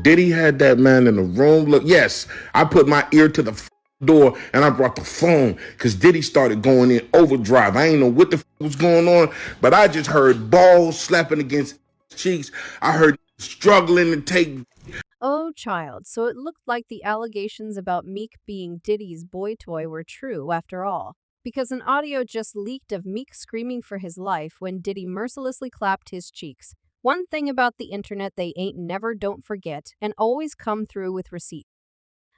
Diddy had that man in the room. Look, yes, I put my ear to the door and I brought the phone because Diddy started going in overdrive. I ain't know what the was going on, but I just heard balls slapping against cheeks. I heard struggling to take. Oh, child, so it looked like the allegations about Meek being Diddy's boy toy were true after all. Because an audio just leaked of Meek screaming for his life when Diddy mercilessly clapped his cheeks. One thing about the internet they ain't never don't forget and always come through with receipt.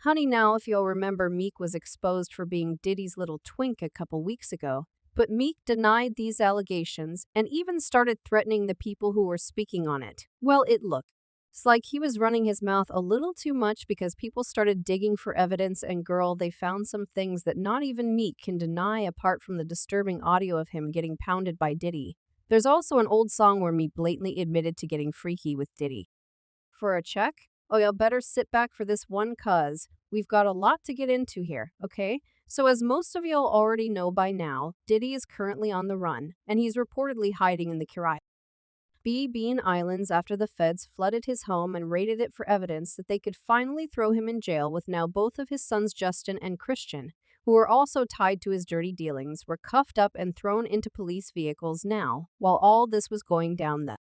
Honey, now if you'll remember, Meek was exposed for being Diddy's little twink a couple weeks ago. But Meek denied these allegations and even started threatening the people who were speaking on it. Well, it looked it's like he was running his mouth a little too much because people started digging for evidence, and girl, they found some things that not even Meek can deny apart from the disturbing audio of him getting pounded by Diddy. There's also an old song where Meek blatantly admitted to getting freaky with Diddy. For a check? Oh, y'all better sit back for this one cuz we've got a lot to get into here, okay? So as most of y'all already know by now, Diddy is currently on the run, and he's reportedly hiding in the Caribbean Islands after the feds flooded his home and raided it for evidence that they could finally throw him in jail, with now both of his sons Justin and Christian, who were also tied to his dirty dealings, were cuffed up and thrown into police vehicles now, while all this was going down. The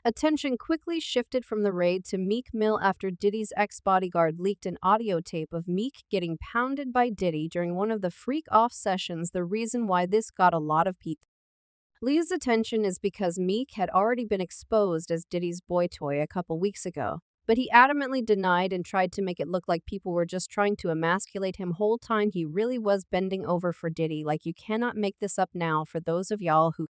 attention quickly shifted from the raid to Meek Mill after Diddy's ex-bodyguard leaked an audio tape of Meek getting pounded by Diddy during one of the freak-off sessions. The reason why this got a lot of Lee's attention is because Meek had already been exposed as Diddy's boy toy a couple weeks ago, but he adamantly denied and tried to make it look like people were just trying to emasculate him. Whole time he really was bending over for Diddy. Like, you cannot make this up now. For those of y'all who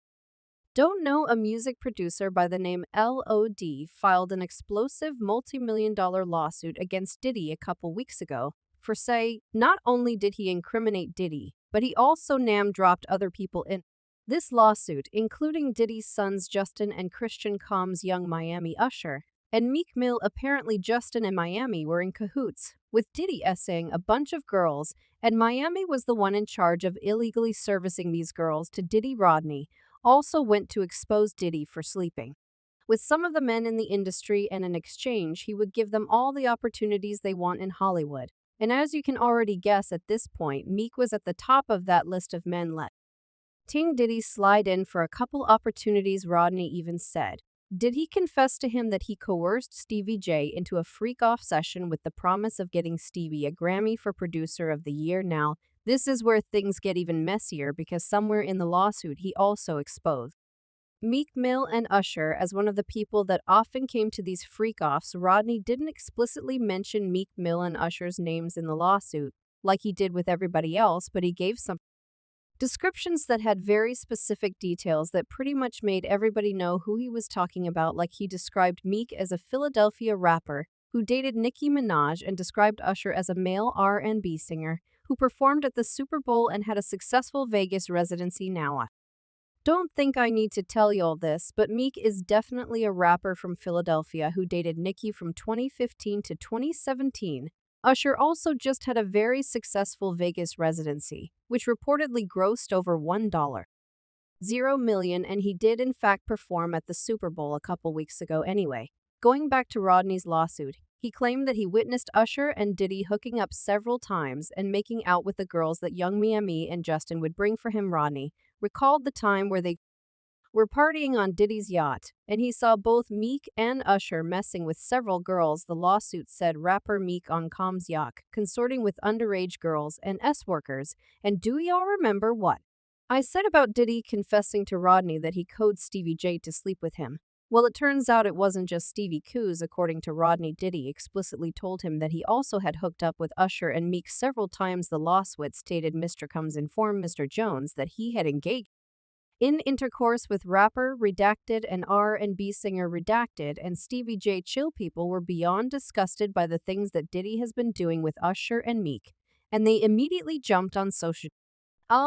don't know, a music producer by the name LOD filed an explosive multi-million-dollar lawsuit against Diddy a couple weeks ago for not only did he incriminate Diddy, but he also name-dropped other people in this lawsuit, including Diddy's sons Justin and Christian. Combs young Miami Usher and Meek Mill. Apparently Justin and Miami were in cahoots, with Diddy essaying a bunch of girls, and Miami was the one in charge of illegally servicing these girls to Diddy. Rodney also went to expose Diddy for sleeping with some of the men in the industry, and in exchange, he would give them all the opportunities they want in Hollywood. And as you can already guess at this point, Meek was at the top of that list of men letting Diddy slide in for a couple opportunities. Rodney even said, did he confess to him that he coerced Stevie J into a freak-off session with the promise of getting Stevie a Grammy for Producer of the Year? Now, this is where things get even messier, because somewhere in the lawsuit he also exposed Meek Mill and Usher as one of the people that often came to these freak-offs. Rodney didn't explicitly mention Meek Mill and Usher's names in the lawsuit, like he did with everybody else, but he gave some descriptions that had very specific details that pretty much made everybody know who he was talking about. Like, he described Meek as a Philadelphia rapper who dated Nicki Minaj, and described Usher as a male R&B singer who performed at the Super Bowl and had a successful Vegas residency. Now, I don't think I need to tell y'all this, but Meek is definitely a rapper from Philadelphia who dated Nicki from 2015 to 2017. Usher also just had a very successful Vegas residency, which reportedly grossed over $1.0 million, and he did in fact perform at the Super Bowl a couple weeks ago anyway. Going back to Rodney's lawsuit, he claimed that he witnessed Usher and Diddy hooking up several times and making out with the girls that young Miami and Justin would bring for him. Rodney recalled the time where they were partying on Diddy's yacht, and he saw both Meek and Usher messing with several girls. The lawsuit said rapper Meek on Combs' yacht, consorting with underage girls and S-workers. And do y'all remember what I said about Diddy confessing to Rodney that he coded Stevie J to sleep with him? Well, it turns out it wasn't just Stevie Coos. According to Rodney, Diddy explicitly told him that he also had hooked up with Usher and Meek several times. The lawsuit stated Mr. Combs informed Mr. Jones that he had engaged in intercourse with rapper Redacted and R&B singer Redacted, and Stevie J. Chill people were beyond disgusted by the things that Diddy has been doing with Usher and Meek, and they immediately jumped on social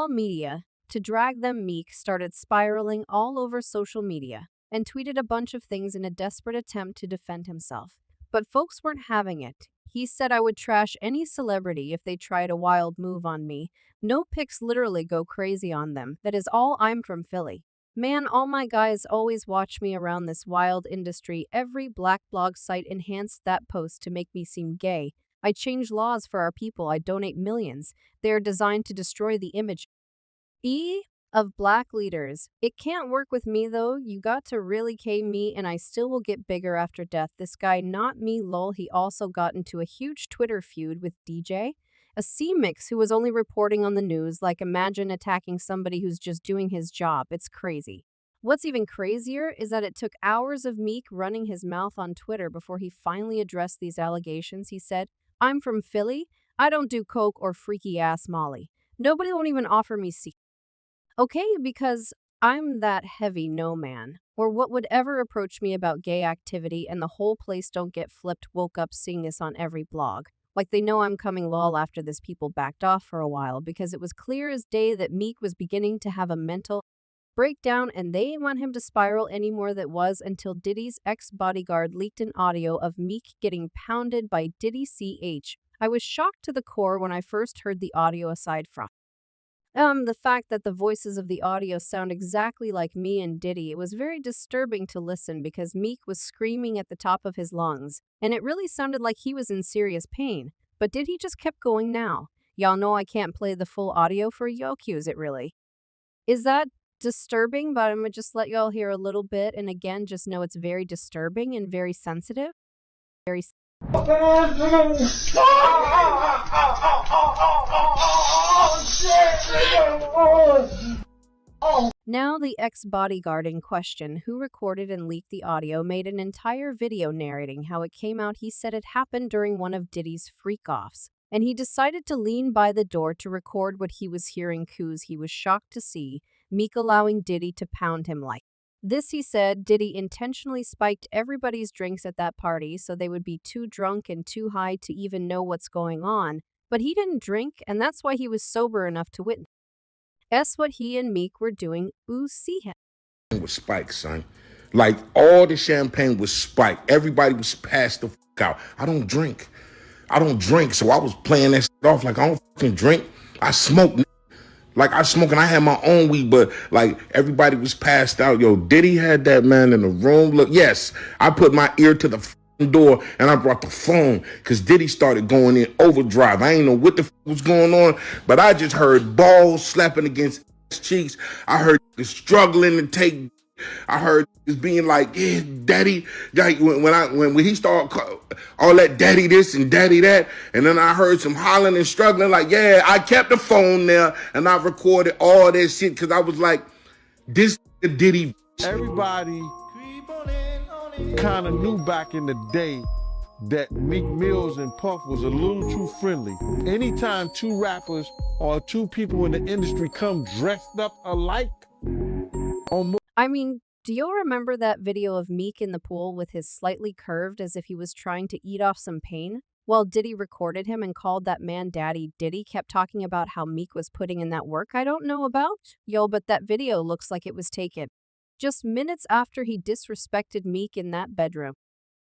media to drag them. Meek started spiraling all over social media and tweeted a bunch of things in a desperate attempt to defend himself. But folks weren't having it. He said, I would trash any celebrity if they tried a wild move on me. No pics, literally go crazy on them. That is all. I'm from Philly. Man, all my guys always watch me around this wild industry. Every black blog site enhanced that post to make me seem gay. I change laws for our people. I donate millions. They are designed to destroy the image of black leaders. It can't work with me though. You got to really K me and I still will get bigger after death. This guy, not me, lol. He also got into a huge Twitter feud with DJ, a C-Mix who was only reporting on the news. Like, imagine attacking somebody who's just doing his job. It's crazy. What's even crazier is that it took hours of Meek running his mouth on Twitter before he finally addressed these allegations. He said, "I'm from Philly. I don't do coke or freaky ass Molly. Nobody won't even offer me C. Okay, because I'm that heavy no man. Or what would ever approach me about gay activity and the whole place don't get flipped. Woke up seeing this on every blog. Like they know I'm coming lol." After this, people backed off for a while because it was clear as day that Meek was beginning to have a mental breakdown and they didn't want him to spiral anymore. That was until Diddy's ex-Bodyguard leaked an audio of Meek getting pounded by Diddy CH. I was shocked to the core when I first heard the audio. Aside from the fact that the voices of the audio sound exactly like me and Diddy, it was very disturbing to listen because Meek was screaming at the top of his lungs, and it really sounded like he was in serious pain. But Diddy just kept going now. Y'all know I can't play the full audio for y'all. Cues it really. Is that disturbing? But I'm gonna just let y'all hear a little bit, and again, just know it's very disturbing and very sensitive. Very Now, the ex-bodyguard in question, who recorded and leaked the audio, made an entire video narrating how it came out. He said it happened during one of Diddy's freak-offs, and he decided to lean by the door to record what he was hearing. Cause he was shocked to see Meek allowing Diddy to pound him like this. He said Diddy intentionally spiked everybody's drinks at that party so they would be too drunk and too high to even know what's going on. But he didn't drink, and that's why he was sober enough to witness what he and Meek were doing. Ooh, see him. Was spiked, son. Like all the champagne was spiked. Everybody was passed the fuck out. I don't drink, so I was playing that shit off like I don't fucking drink. I smoke. Like I smoke and I had my own weed, but like everybody was passed out. Yo, Diddy had that man in the room. Look, yes, I put my ear to the door and I brought the phone because Diddy started going in overdrive. I ain't know what the was going on, but I just heard balls slapping against his cheeks. I heard struggling to take. I heard it's being like, yeah, daddy. Like when he started all that daddy this and daddy that, and then I heard some hollering and struggling. Like, yeah, I kept the phone there and I recorded all that shit because I was like, this Diddy. Everybody kind of knew back in the day that Meek Mills and Puff was a little too friendly. Anytime two rappers or two people in the industry come dressed up alike, I mean, do you remember that video of Meek in the pool with his slightly curved as if he was trying to eat off some pain? Well, Diddy recorded him and called that man daddy. Diddy kept talking about how Meek was putting in that work I don't know about. Yo, but that video looks like it was taken just minutes after he disrespected Meek in that bedroom.